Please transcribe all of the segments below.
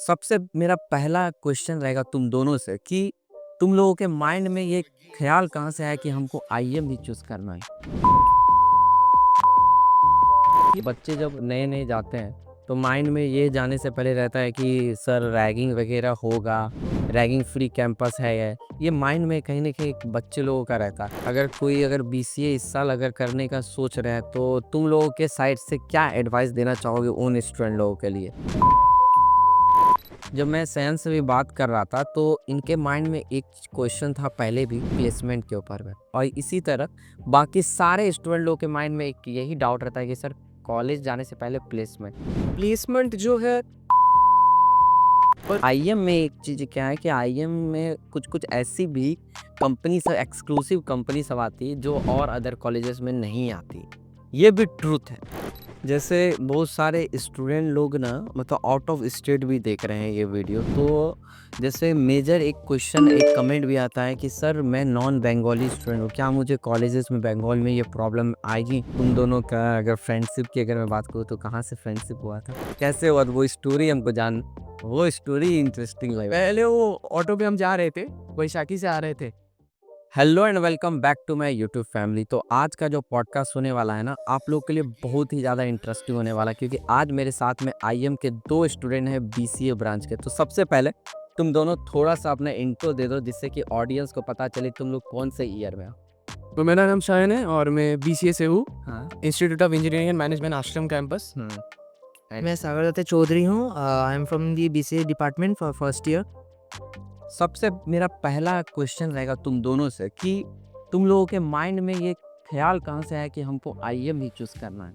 सबसे मेरा पहला क्वेश्चन रहेगा तुम दोनों से कि तुम लोगों के माइंड में ये ख्याल कहाँ से आया कि हमको आईएम ही चूज करना है। बच्चे जब नए नए जाते हैं तो माइंड में ये जाने से पहले रहता है कि सर रैगिंग वगैरह होगा, रैगिंग फ्री कैंपस है ये माइंड में कहीं ना कहीं बच्चे लोगों का रहता है। अगर बीसीए इस साल अगर करने का सोच रहे हैं तो तुम लोगों के साइड से क्या एडवाइस देना चाहोगे उन स्टूडेंट लोगों के लिए। जब मैं सैन से भी बात कर रहा था तो इनके माइंड में एक क्वेश्चन था पहले भी प्लेसमेंट के ऊपर में, और इसी तरह बाकी सारे स्टूडेंट लोगों के माइंड में एक यही डाउट रहता है कि सर कॉलेज जाने से पहले प्लेसमेंट जो है। पर आईएम में एक चीज़ क्या है कि आईएम में कुछ कुछ ऐसी भी कंपनी सब एक्सक्लूसिव कंपनी सब आती है जो और अदर कॉलेजेस में नहीं आती। ये भी ट्रूथ है। जैसे बहुत सारे स्टूडेंट लोग ना मतलब आउट ऑफ स्टेट भी देख रहे हैं ये वीडियो, तो जैसे मेजर एक क्वेश्चन एक कमेंट भी आता है कि सर मैं नॉन बंगाली स्टूडेंट हूँ, क्या मुझे कॉलेजेस में बंगाल में ये प्रॉब्लम आएगी। तुम दोनों का अगर फ्रेंडशिप की अगर मैं बात करूँ तो कहाँ से फ्रेंडशिप हुआ था, कैसे हुआ था, वो स्टोरी हमको वो स्टोरी इंटरेस्टिंग लगी। पहले वो ऑटो पे हम जा रहे थे, वैशाखी से आ रहे थे। Hello and welcome back to my YouTube family. तो आज का जो पॉडकास्ट होने वाला है ना आप लोग के लिए बहुत ही ज़्यादा इंटरेस्टिंग होने वाला है, क्योंकि आज मेरे साथ में आईएम के दो स्टूडेंट हैं बीसीए ब्रांच के। तो सबसे पहले तुम दोनों थोड़ा सा अपना इंट्रो दे दो जिससे कि ऑडियंस को पता चले तुम लोग कौन से ईयर में हो। तो मेरा नाम शायन है और मैं बीसीए से हूँ, हाँ। Institute of engineering and management आश्रम कैंपस। मैं सागर दत्त चौधरी हूँ। I am from the BCA department for first year. सबसे मेरा पहला क्वेश्चन रहेगा तुम दोनों से कि तुम लोगों के माइंड में ये ख्याल कहाँ से आया कि हमको आईएम ही चूज करना है।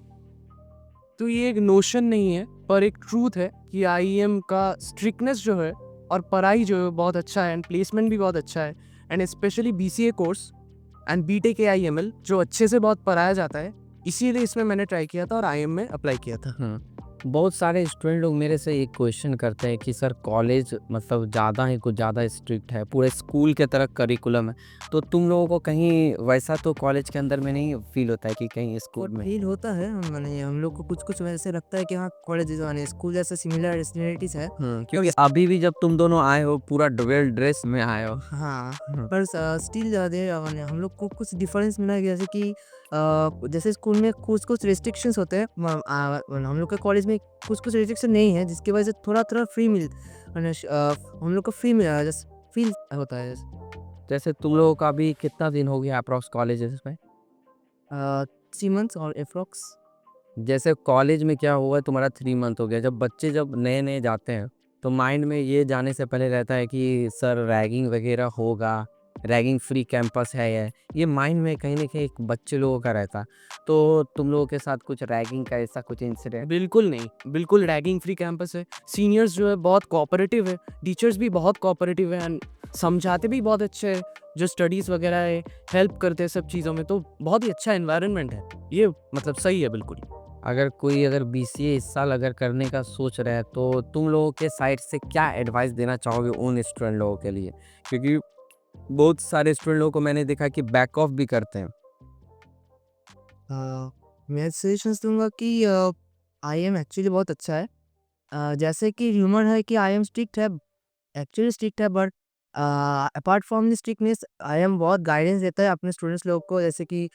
तो ये एक नोशन नहीं है पर एक ट्रूथ है कि आईएम का स्ट्रिक्टनेस जो है और पढ़ाई जो है बहुत अच्छा है एंड प्लेसमेंट भी बहुत अच्छा है, and specially BCA course and B Tech AIML जो अच्छे से बहुत पढ़ाया जाता है, इसीलिए इसमें मैंने ट्राई किया था और आईएम में अप्लाई किया था। बहुत सारे स्टूडेंट लोग मेरे से एक क्वेश्चन करते हैं कि सर कॉलेज मतलब ज़्यादा ही कुछ ज़्यादा स्ट्रिक्ट है, पूरे स्कूल के तरह करिकुलम है, तो तुम लोगों को कहीं वैसा तो कॉलेज के अंदर में नहीं फील होता है कि कहीं स्कूल में। फील होता है, मैंने हम लोग को कुछ कुछ वैसे लगता है कि हाँ कॉलेज स्कूल जैसे सिमिलरिटीज है। क्योंकि अभी भी जब तुम दोनों आए हो पूरा वेल ड्रेस में आए हो। हाँ, पर स्टिल हम लोग को कुछ डिफरेंस मिला, जैसे कि जैसे स्कूल में कुछ कुछ रेस्ट्रिक्शंस होते हैं, हम लोग के कॉलेज में कुछ कुछ रेस्ट्रिक्शन नहीं है, जिसकी वजह से थोड़ा थोड़ा फ्री मिल हम लोग को फ्री जैसे फील होता है। जैसे तुम लोगों का अभी कितना दिन हो गया अप्रॉक्स कॉलेजेस में। 3 months और अप्रॉक्स। जैसे कॉलेज में क्या हुआ तुम्हारा 3 मंथ हो गया, जब नए नए जाते हैं तो माइंड में ये जाने से पहले रहता है कि सर रैगिंग वगैरह होगा, रैगिंग फ्री कैंपस है ये माइंड में कहीं ना कहीं एक बच्चे लोगों का रहता। तो तुम लोगों के साथ कुछ रैगिंग का ऐसा कुछ इंसिडेंट। बिल्कुल नहीं, बिल्कुल रैगिंग फ्री कैंपस है। सीनियर्स जो है बहुत कोऑपरेटिव है, टीचर्स भी बहुत कोऑपरेटिव है एंड समझाते भी बहुत अच्छे है, जो स्टडीज़ वगैरह है हेल्प करते हैं सब चीज़ों में, तो बहुत ही अच्छा एनवायरनमेंट है ये, मतलब सही है बिल्कुल। अगर बीसीए इस साल अगर करने का सोच रहे हैं तो तुम लोगों के साइड से क्या एडवाइस देना चाहोगे उन स्टूडेंट लोगों के लिए, क्योंकि बहुत सारे स्टूडेंट लोगों को मैंने देखा कि बैक ऑफ भी करते हैं। मैं सजेशंस दूंगा कि आईएम एक्चुअली बहुत अच्छा है। जैसे कि र्यूमर है कि आईएम स्ट्रिक्ट है, एक्चुअली स्ट्रिक्ट है, but apart from the strictness IM बहुत गाइडेंस देता है अपने स्टूडेंट्स लोग को, जैसे कि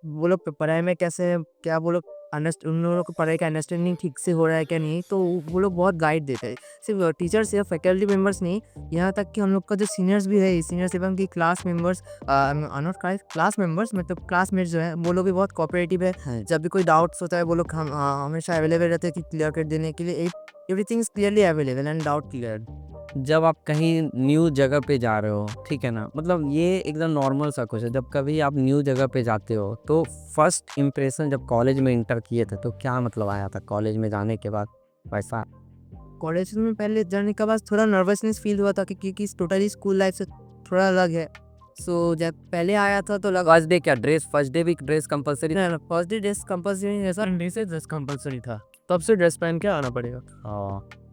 वो लोग पढ़ाई में कैसे क्या वो लोग उन लोगों को पढ़ाई का अंडरस्टैंडिंग ठीक से हो रहा है क्या नहीं, तो वो लोग बहुत गाइड देते हैं। सिर्फ टीचर्स या फैकल्टी मेंबर्स नहीं, यहाँ तक कि हम लोग का जो सीनियर्स भी है, सीनियर्स एवं की class members, not class members मतलब क्लासमेट्स जो है, वो लोग भी बहुत कोऑपरेटिव है। हाँ। जब भी कोई डाउट्स होता है वो लोग हमेशा अवेलेबल रहते हैं कि क्लियर कर देने के लिए। Everything is clearly available and doubt clear. जब आप कहीं न्यू जगह पे जा रहे हो, ठीक है ना, मतलब ये एकदम नॉर्मल सा कुछ है, जब कभी आप न्यू जगह पे जाते हो तो फर्स्ट इम्प्रेशन जब कॉलेज में इंटर किए थे तो क्या मतलब आया था कॉलेज में जाने के बाद वैसा। कॉलेज में पहले जाने के बाद थोड़ा नर्वसनेस फील हुआ था, क्योंकि टोटली स्कूल लाइफ से थोड़ा अलग है। सो जब पहले आया था तो लगा फर्स्ट डे क्या ड्रेस, फर्स्ट डे भी dress compulsory. First day dress compulsory नहीं है सर। संडे से ड्रेस कंपलसरी था, तब से ड्रेस पहन के आना पड़ेगा।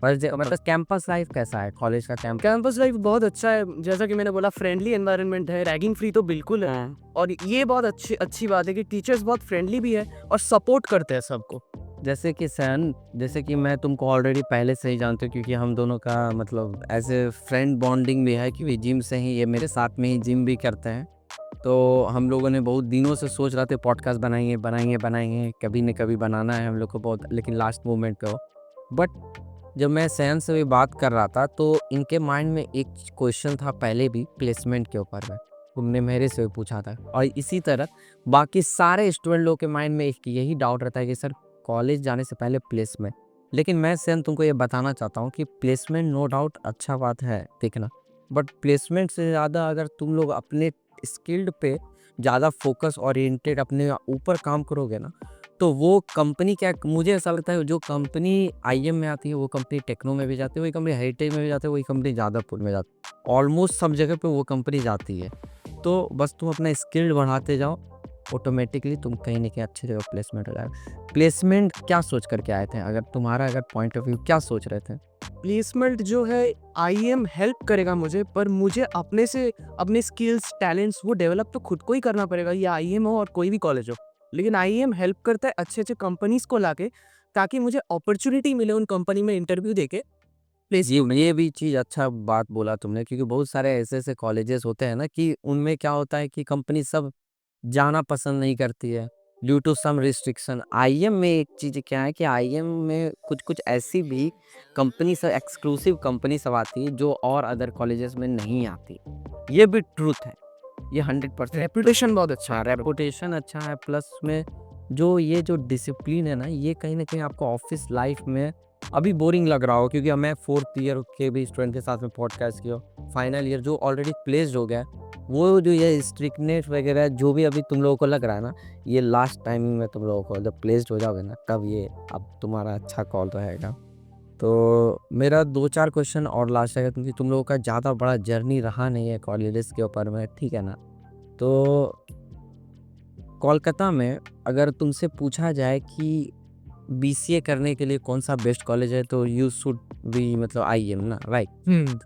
फर्स्ट डे मतलब कैंपस लाइफ कैसा है कॉलेज का कैंपस लाइफ बहुत अच्छा है, जैसा कि मैंने बोला फ्रेंडली एनवायरनमेंट है, रैगिंग फ्री तो बिल्कुल है, और ये बहुत अच्छी अच्छी बात है कि टीचर्स बहुत फ्रेंडली भी है और सपोर्ट करते हैं सबको। जैसे कि सैन, जैसे कि मैं तुमको ऑलरेडी पहले से ही जानती हूँ, क्योंकि हम दोनों का मतलब एज ए फ्रेंड बॉन्डिंग भी है, क्योंकि जिम से ही ये मेरे साथ में ही जिम भी करते हैं। तो हम लोगों ने बहुत दिनों से सोच रहे थे पॉडकास्ट बनाएंगे बनाएंगे बनाएंगे, कभी न कभी बनाना है हम लोग को बहुत, लेकिन लास्ट मोमेंट पे हो। बट जब मैं सैन से भी बात कर रहा था तो इनके माइंड में एक क्वेश्चन था पहले भी प्लेसमेंट के ऊपर में, तुमने मेरे से भी पूछा था, और इसी तरह बाकी सारे स्टूडेंट लोगों के माइंड में एक यही डाउट रहता है कि सर कॉलेज जाने से पहले प्लेसमेंट। लेकिन मैं सैन तुमको ये बताना चाहता हूँ कि प्लेसमेंट नो डाउट अच्छा बात है देखना, बट प्लेसमेंट से ज़्यादा अगर तुम लोग अपने स्किल्ड पे ज़्यादा फोकस ओरिएंटेड अपने ऊपर काम करोगे ना, तो वो कंपनी क्या, मुझे ऐसा लगता है जो कंपनी आईएम में आती है वो कंपनी टेक्नो में भी जाती है, वही कंपनी हेरिटेज में भी जाती है, वही कंपनी जादवपुर में जाती है, ऑलमोस्ट सब जगह पे वो कंपनी जाती है। तो बस तुम अपना स्किल बढ़ाते जाओ, ऑटोमेटिकली तुम कहीं ना कहीं अच्छी जगह प्लेसमेंट हो जाएगा। प्लेसमेंट क्या सोच करके आए थे, अगर तुम्हारा पॉइंट ऑफ व्यू क्या सोच रहे थे? प्लेसमेंट जो है आईएम हेल्प करेगा मुझे, पर मुझे अपने से अपने स्किल्स टैलेंट्स वो डेवलप तो खुद को ही करना पड़ेगा, ये आईएम हो और कोई भी कॉलेज हो। लेकिन आईएम हेल्प करता है अच्छे अच्छे कंपनीज को लाके, ताकि मुझे अपॉर्चुनिटी मिले उन कंपनी में इंटरव्यू देके प्लेस। ये भी चीज़ अच्छा बात बोला तुमने, क्योंकि बहुत सारे ऐसे ऐसे कॉलेजेस होते हैं ना कि उनमें क्या होता है कि कंपनी सब जाना पसंद नहीं करती है due to some restriction. IM में एक चीज़ क्या है कि आईएम में कुछ कुछ ऐसी भी कंपनी सब, एक्सक्लूसिव कंपनी सब आती है जो और अदर कॉलेजेस में नहीं आती। ये भी ट्रूथ है, ये 100% रेपुटेशन बहुत अच्छा है। रेपुटेशन अच्छा है, प्लस में जो ये जो डिसिप्लिन है ना, ये कहीं ना कहीं आपको ऑफिस लाइफ में अभी बोरिंग लग रहा हो, क्योंकि मैं 4th ईयर के भी स्टूडेंट के साथ में पॉडकास्ट किया, फाइनल ईयर जो ऑलरेडी प्लेस्ड हो गया, वो जो ये स्ट्रिक्टनेस वगैरह जो भी अभी तुम लोगों को लग रहा है ना, ये लास्ट टाइमिंग में तुम लोगों को जब प्लेस्ड हो जाओगे ना, तब ये अब तुम्हारा अच्छा कॉल रहेगा। तो मेरा 2-4 क्वेश्चन और लास्ट है, क्योंकि तुम लोगों का ज़्यादा बड़ा जर्नी रहा नहीं है कॉलेजेस के ऊपर में, ठीक है ना? तो कोलकाता में अगर तुमसे पूछा जाए कि बीसीए करने के लिए कौन सा बेस्ट कॉलेज है, तो यू शुड बी मतलब आईएम ना, राइट?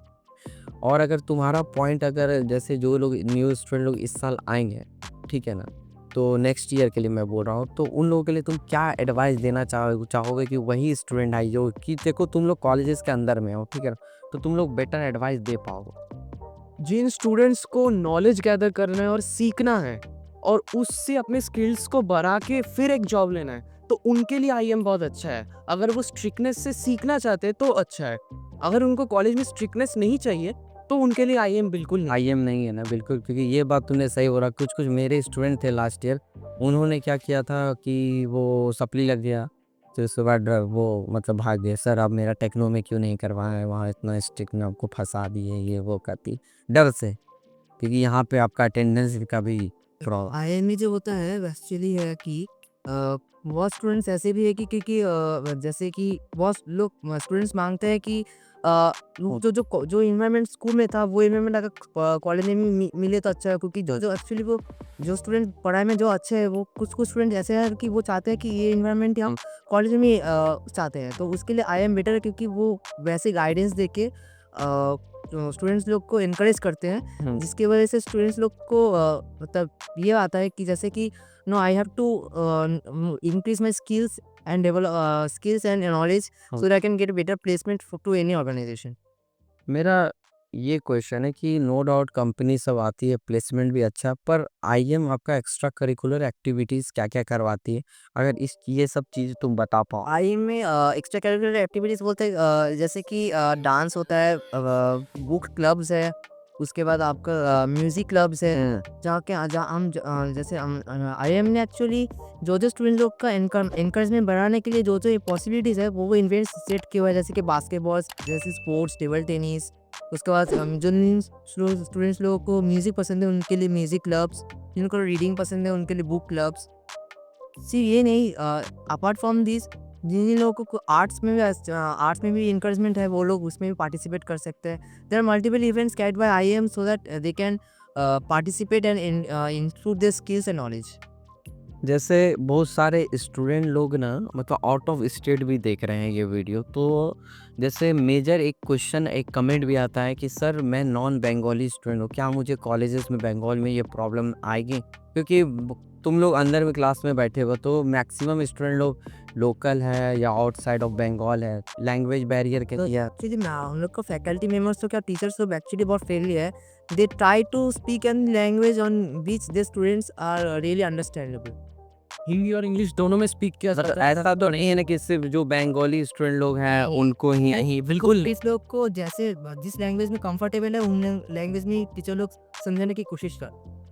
और अगर तुम्हारा पॉइंट, अगर जैसे जो लोग न्यू स्टूडेंट लोग इस साल आएंगे, ठीक है ना, तो नेक्स्ट ईयर के लिए मैं बोल रहा हूँ, तो उन लोगों के लिए तुम क्या एडवाइस देना चाहोगे कि वही स्टूडेंट आई जो कि देखो तुम लोग कॉलेजेस के अंदर में हो, ठीक है ना, तो तुम लोग बेटर एडवाइस दे पाओगे? जिन स्टूडेंट्स को नॉलेज गैदर करना है और सीखना है और उससे अपने स्किल्स को बढ़ा के फिर एक जॉब लेना है, तो उनके लिए आईएम बहुत अच्छा है। अगर वो स्ट्रिक्टनेस से सीखना चाहते हैं तो अच्छा है। अगर उनको कॉलेज में स्ट्रिक्टनेस नहीं चाहिए तो उनके लिए आईएम बिल्कुल नहीं। आईएम नहीं है ना, बिल्कुल, क्योंकि ये बात तुमने सही बोला। कुछ कुछ मेरे स्टूडेंट थे लास्ट ईयर, उन्होंने क्या किया था कि वो सप्ली लग गया, तो उसके बाद वो मतलब भाग गए, सर आप मेरा टेक्नो में क्यों नहीं करवाए, वहाँ इतना स्ट्रिक्ट में आपको फंसा दिए, ये वो करती डर से, क्योंकि यहाँ पे आपका अटेंडेंस का भी प्रॉब्लम। आईएमई जो होता है एक्चुअली है कि बहुत स्टूडेंट्स ऐसे भी है कि क्योंकि जैसे कि बहुत लोग स्टूडेंट्स मांगते हैं कि जो इन्वायरमेंट स्कूल में था वो इन्वायरमेंट अगर कॉलेज में मिले तो अच्छा है, क्योंकि जो जो एक्चुअली वो जो स्टूडेंट पढ़ाई में जो अच्छे हैं, वो कुछ कुछ स्टूडेंट ऐसे हैं कि वो चाहते हैं कि ये इन्वायरमेंट हम कॉलेज में चाहते हैं, तो उसके लिए आईएम बेटर है, क्योंकि वो वैसे गाइडेंस दे के स्टूडेंट्स लोग को इनकरेज करते हैं, जिसकी वजह से स्टूडेंट्स लोग को मतलब ये आता है कि जैसे कि no I have to increase my skills and develop skills and knowledge so that I can get better placement to any organisation. मेरा ये क्वेश्चन है कि नो डाउट कंपनी सब आती है, प्लेसमेंट भी अच्छा, पर आईएम आपका एक्स्ट्रा करिकुलर एक्टिविटीज़ क्या क्या करवाती है, अगर इस ये सब चीज़ तुम बता पाओ? आईएम में एक्स्ट्रा करिकुलर एक्टिविटीज़ बोलते हैं जैसे कि डांस होता है, बुक क्लब्स है, उसके बाद आपका म्यूज़िक क्लब्स है, जहाँ के जहाँ हम जैसे हम आईएम ने एक्चुअली जो जो स्टूडेंट लोग का इनकरेजमेंट बढ़ाने के लिए जो जो पॉसिबिलिटीज़ है वो इवेंट्स सेट किए हुए हैं, जैसे कि बास्केटबॉल जैसे स्पोर्ट्स, टेबल टेनिस। उसके बाद जो स्टूडेंट्स लोगों को म्यूज़िक पसंद है उनके लिए म्यूज़िक क्लब्स, जिनको रीडिंग पसंद है उनके लिए बुक क्लब्स। सिर्फ ये नहीं, अपार्ट फ्रॉम दिस जिन जिन लोगों को आर्ट्स में भी इंकरेजमेंट है वो लोग उसमें भी पार्टिसिपेट कर सकते हैं। There are multiple events carried by IM so that they can participate and include their skills and knowledge. जैसे बहुत सारे स्टूडेंट लोग ना मतलब आउट ऑफ स्टेट भी देख रहे हैं ये वीडियो, तो जैसे मेजर एक क्वेश्चन, एक कमेंट भी आता है कि सर मैं नॉन बंगाली स्टूडेंट हूँ, क्या मुझे कॉलेजेस में बंगाल में ये प्रॉब्लम आएगी? क्योंकि तुम लोग अंदर में क्लास में बैठे हो तो मैक्सिमम स्टूडेंट लोग लोकल है या आउटसाइड ऑफ बंगाल है, लैंग्वेज बैरियर के तो या एक्चुअली हम लोग का फैकल्टी मेंबर्स तो क्या टीचर्स तो एक्चुअली बहुत फ्रेंडली है। They try to speak an language on which they students are really understandable. Hindi और इंग्लिश दोनों में स्पीक किया मतलब जाता है। ऐसा तो नहीं है ना कि सिर्फ जो बंगाली स्टूडेंट लोग हैं उनको ही नहीं, बिल्कुल इस लोग को जैसे जिस लैंग्वेज में कंफर्टेबल है उन लैंग्वेज में टीचर लोग समझाने की कोशिश कर।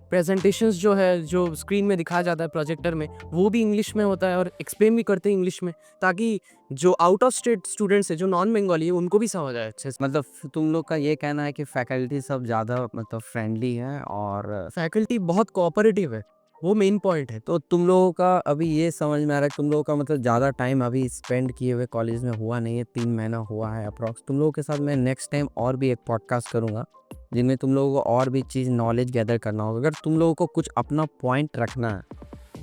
प्रेजेंटेशंस जो है जो स्क्रीन में दिखाया जाता है प्रोजेक्टर में, वो भी इंग्लिश में होता है और एक्सप्लेन भी करते हैं इंग्लिश में, ताकि जो आउट ऑफ स्टेट स्टूडेंट्स है जो नॉन बंगाली है उनको भी समझ आए अच्छे से। मतलब तुम लोग का ये कहना है कि फैकल्टी सब ज़्यादा मतलब फ्रेंडली है और फैकल्टी बहुत कोऑपरेटिव है, वो मेन पॉइंट है। तो तुम लोगों का अभी ये समझ में आ रहा है तुम लोगों का मतलब ज़्यादा टाइम अभी स्पेंड किए हुए कॉलेज में हुआ नहीं है, 3 महीना हुआ है अप्रॉक्स। तुम लोगों के साथ मैं नेक्स्ट टाइम और भी एक पॉडकास्ट करूँगा जिनमें तुम लोगों को और भी चीज़ नॉलेज गैदर करना होगा। अगर तुम लोगों को कुछ अपना पॉइंट रखना है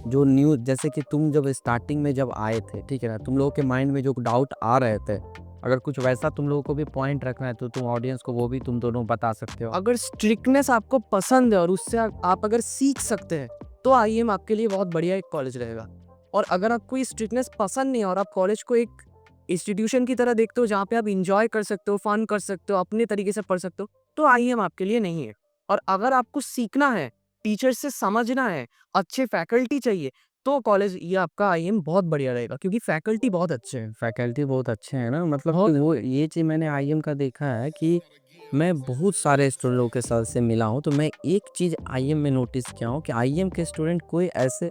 जो न्यू, जैसे कि तुम जब स्टार्टिंग में जब आए थे, ठीक है ना, तुम लोगों के माइंड में जो डाउट आ रहे थे, अगर कुछ वैसा तुम लोगों को भी पॉइंट रखना है तो तुम ऑडियंस को वो भी तुम दोनों बता सकते हो। अगर स्ट्रिक्टनेस आपको पसंद है और उससे आप अगर सीख सकते हैं तो आईएम आपके लिए बहुत बढ़िया एक कॉलेज रहेगा। और अगर आपको ये स्ट्रिक्टनेस पसंद नहीं है और आप कॉलेज को एक इंस्टीट्यूशन की तरह देखते हो जहाँ पे आप इंजॉय कर सकते हो, फन कर सकते हो, अपने तरीके से पढ़ सकते हो, तो आईएम आपके लिए नहीं है। और अगर आपको सीखना है, टीचर से समझना है, अच्छे फैकल्टी चाहिए, तो कॉलेज ये आपका आईएम बहुत बढ़िया रहेगा क्योंकि फैकल्टी बहुत अच्छे हैं। फैकल्टी बहुत अच्छे हैं ना, मतलब बहुत। वो ये चीज़ मैंने आईएम का देखा है कि मैं बहुत सारे स्टूडेंट लोगों के साथ से मिला हूँ, तो मैं एक चीज़ आईएम में नोटिस किया हूँ कि आईएम के स्टूडेंट कोई ऐसे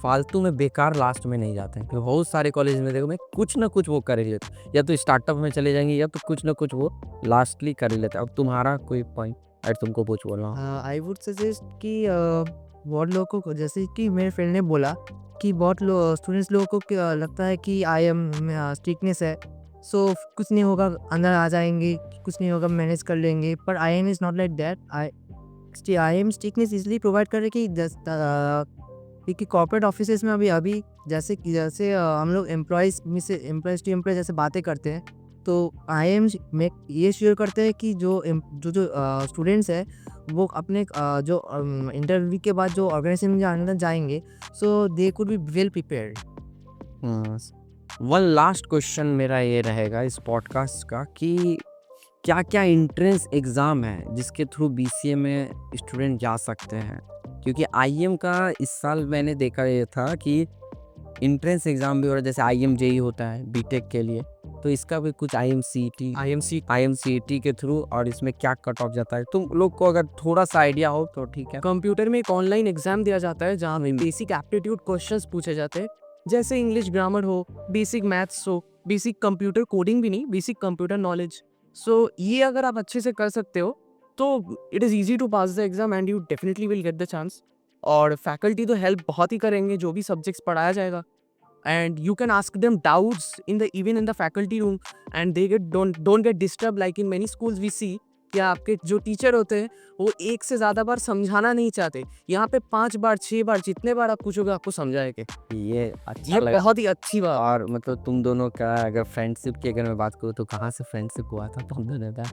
फालतू में बेकार लास्ट में नहीं जाते हैं। क्योंकि बहुत सारे कॉलेज में देखो मैं कुछ ना कुछ वो कर ही लेते हैं, या तो स्टार्टअप में चले जाएंगे या तो कुछ ना कुछ वो लास्टली कर ही लेते हैं। अब तुम्हारा कोई पॉइंट अगर तुमको कुछ बोलना हो। आई वुड सजेस्ट कि बहुत लोगों को जैसे कि मेरे फ्रेंड ने बोला कि बहुत स्टूडेंट्स लोगों को लगता है कि आई एम स्ट्रिक्टनेस है, सो कुछ नहीं होगा, अंदर आ जाएंगे, कुछ नहीं होगा, मैनेज कर लेंगे। पर I am is not like that. I am strictness इसलिए प्रोवाइड कर रहे कि क्योंकि कॉर्पोरेट ऑफिसेज में अभी जैसे हम लोग एम्प्लॉयज़ में से एम्प्लॉयज़ टू एम्प्लॉय जैसे बातें करते हैं, तो आई एम में ये श्योर करते हैं कि जो स्टूडेंट्स है वो अपने जो इंटरव्यू के बाद जो ऑर्गेनाइजेशन में अंदर जाएंगे, so they could be well prepared. One last question मेरा ये रहेगा इस पॉडकास्ट का कि क्या क्या इंट्रेंस एग्ज़ाम है जिसके थ्रू बीसीए में स्टूडेंट जा सकते हैं? क्योंकि आईएम का इस साल मैंने देखा ये था कि इंट्रेंस एग्ज़ाम भी हो रहा है, जैसे आईएम जेई होता है बीटेक के लिए, तो इसका भी कुछ आईएमसीईटी के थ्रू, और इसमें क्या कट ऑफ जाता है तुम लोग को अगर थोड़ा सा आइडिया हो तो ठीक है। कंप्यूटर में एक ऑनलाइन एग्जाम दिया जाता है जहाँ में बेसिक एप्टीट्यूड क्वेश्चंस पूछे जाते हैं, जैसे इंग्लिश ग्रामर हो, बेसिक मैथ्स हो, बेसिक कंप्यूटर कोडिंग भी नहीं, बेसिक कंप्यूटर नॉलेज। सो ये अगर आप अच्छे से कर सकते हो तो it is easy to pass the exam and you definitely will get the chance. और फैकल्टी तो हेल्प बहुत ही करेंगे जो भी सब्जेक्ट्स पढ़ाया जाएगा, and you can ask them doubts even in the faculty room, and they don't get disturbed like in many schools we see कि आपके जो टीचर होते हैं वो एक से ज़्यादा बार समझाना नहीं चाहते। यहाँ पे 5 बार 6 बार जितने बार आप पूछोगे आपको समझाएंगे। ये अच्छा ये लगा। बहुत ही अच्छी बात। और मतलब तुम दोनों का अगर फ्रेंडशिप की अगर मैं बात करूँ तो कहाँ से फ्रेंडशिप हुआ था तुम दोनों का?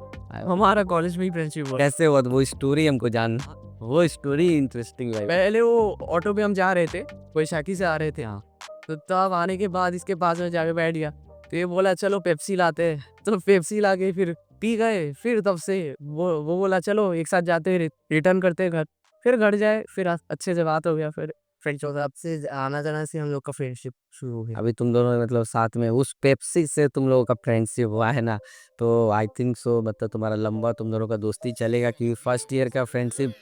हमारा कॉलेज में ही फ्रेंडशिप हुआ। कैसे हुआ था? वो स्टोरी हमको जानना, वो स्टोरी इंटरेस्टिंग लगी। पहले वो ऑटो पे हम जा रहे थे, वैशाखी से आ रहे थे, हाँ, तो तब आने के बाद इसके पास में जाके बैठ गया, तो ये बोला चलो पेप्सी लाते हैं, तो पेप्सी ला के फिर पी गए। फिर तब से वो बोला चलो एक साथ जाते हैं, रिटर्न करते हैं घर। फिर घर जाए, फिर अच्छे से बात हो गया, फिर फ्रेंड्स हो गया। तब से आना जाना से हम लोग का फ्रेंडशिप शुरू हो गया। अभी तुम दोनों मतलब साथ में उस पेप्सी से तुम लोगों का फ्रेंडशिप हुआ है ना, तो आई थिंक सो मतलब तुम्हारा लंबा तुम दोनों का दोस्ती चलेगा, क्योंकि फर्स्ट ईयर का फ्रेंडशिप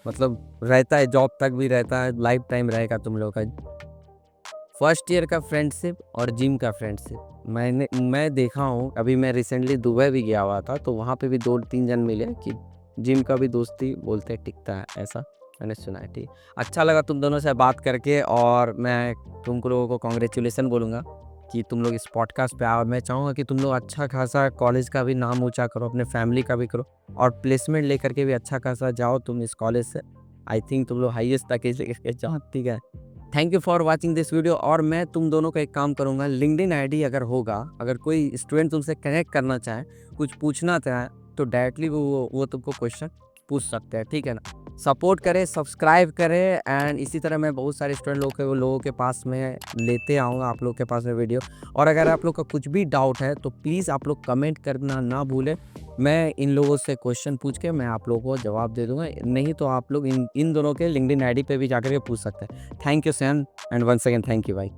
मतलब रहता है, जॉब तक भी रहता है, लाइफ टाइम रहेगा तुम लोगों का। फर्स्ट ईयर का फ्रेंडशिप और जिम का फ्रेंडशिप मैं देखा हूँ। अभी मैं रिसेंटली दुबई भी गया हुआ था, तो वहाँ पे भी 2-3 जन मिले कि जिम का भी दोस्ती बोलते टिकता है, ऐसा मैंने सुना है। ठीक, अच्छा लगा तुम दोनों से बात करके, और मैं तुम लोगों को कॉन्ग्रेचुलेसन बोलूँगा कि तुम लोग इस पॉडकास्ट पे आओ। मैं चाहूँगा कि तुम लोग अच्छा खासा कॉलेज का भी नाम ऊँचा करो, अपने फैमिली का भी करो, और प्लेसमेंट लेकर के भी अच्छा खासा जाओ तुम इस कॉलेज से। आई थिंक तुम लोग हाईएस्ट तक लेके जाओ, ठीक है। Thank you for watching this video. और मैं तुम दोनों का एक काम करूँगा, लिंक्डइन आईडी अगर होगा, अगर कोई स्टूडेंट तुमसे कनेक्ट करना चाहे, कुछ पूछना चाहे, तो डायरेक्टली वो तुमको क्वेश्चन पूछ सकते हैं, ठीक है ना। सपोर्ट करें, सब्सक्राइब करें एंड इसी तरह मैं बहुत सारे स्टूडेंट लोगों के पास में लेते आऊँगा आप लोग के पास में वीडियो। और अगर आप लोग का कुछ भी डाउट है तो प्लीज़ आप लोग कमेंट करना ना भूलें। मैं इन लोगों से क्वेश्चन पूछ के मैं आप लोगों को जवाब दे दूँगा। नहीं तो आप लोग इन दोनों के लिंक्डइन आईडी पे भी जाकर के पूछ सकते हैं। Thank you sir and once again thank you भाई।